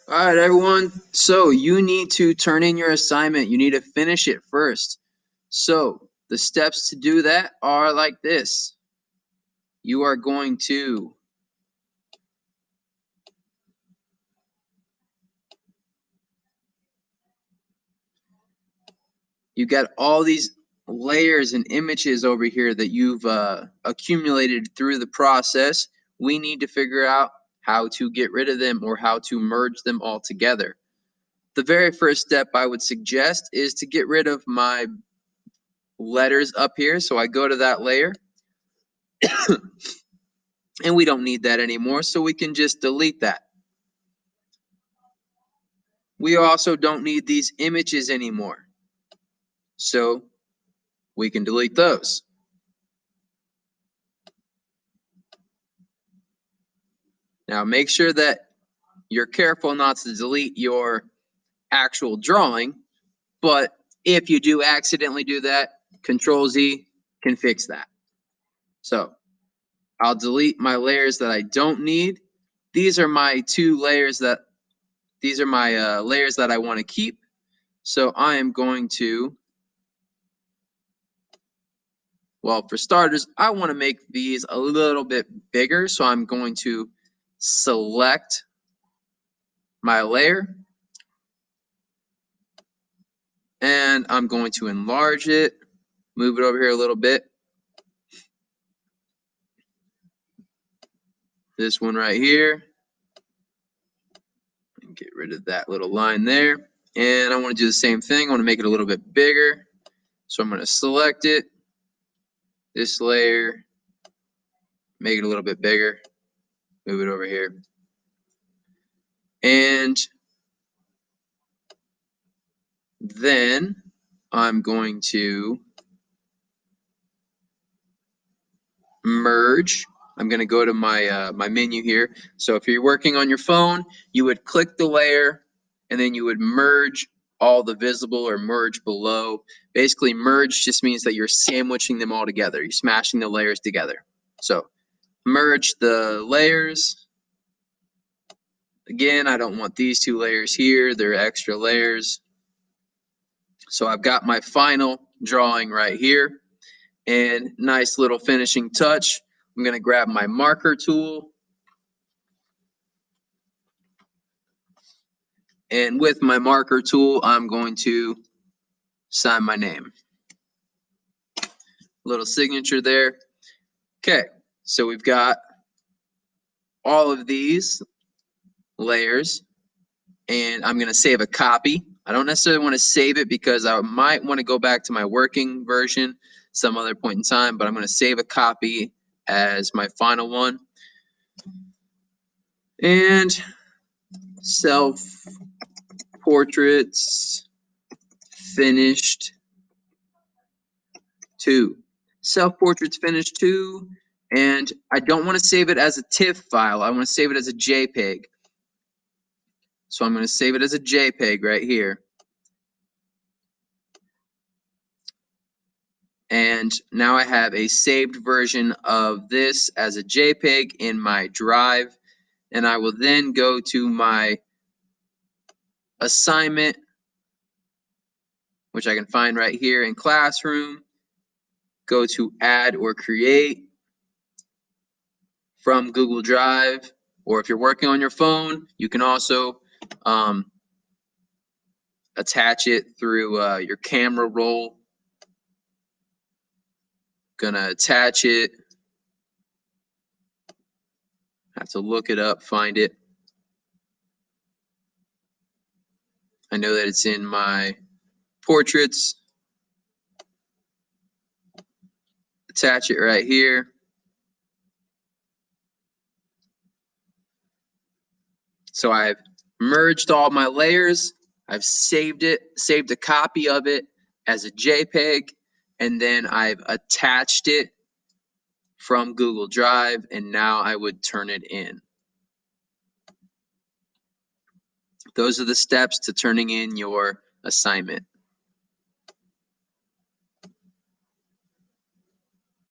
All right, everyone. So you need to turn in your assignment. You need to finish it first. So the steps to do that are like this. You are going to you got all these layers and images over here that you've accumulated through the process. We need to figure out how to get rid of them or how to merge them all together. The very first step I would suggest is to get rid of my letters up here. So I go to that layer and we don't need that anymore, so we can just delete that. We also don't need these images anymore, so we can delete those. Now make sure that you're careful not to delete your actual drawing, but if you do accidentally do that, Control Z can fix that. So I'll delete my layers that I don't need. These are my layers that I want to keep. So I am going to, well, for starters, I want to make these a little bit bigger. So I'm going to select my layer and I'm going to enlarge it, move it over here a little bit. This one right here. And get rid of that little line there. And I want to do the same thing. I want to make it a little bit bigger. So I'm going to select it, this layer, make it a little bit bigger, move it over here. And then I'm going to merge. I'm going to go to my my menu here. So if you're working on your phone, you would click the layer and then you would merge all the visible or merge below. Basically, merge just means that you're sandwiching them all together. You're smashing the layers together. So merge the layers. Again, I don't want these two layers here. They're extra layers. So I've got my final drawing right here. And nice little finishing touch. I'm going to grab my marker tool. And with my marker tool, I'm going to sign my name. Little signature there. Okay, so we've got all of these layers, and I'm going to save a copy. I don't necessarily want to save it because I might want to go back to my working version some other point in time, but I'm going to save a copy as my final one. And self-portraits finished 2. Self-portraits finished 2, and I don't want to save it as a TIFF file. I want to save it as a JPEG. So I'm going to save it as a JPEG right here. And now I have a saved version of this as a JPEG in my drive. And I will then go to my assignment, which I can find right here in Classroom. Go to Add or Create from Google Drive. Or if you're working on your phone, you can also attach it through your camera roll. Gonna attach it. Have to look it up, find it. I know that it's in my portraits. Attach it right here. So I've merged all my layers. I've saved it, saved a copy of it as a JPEG, and then I've attached it from Google Drive, and now I would turn it in. Those are the steps to turning in your assignment.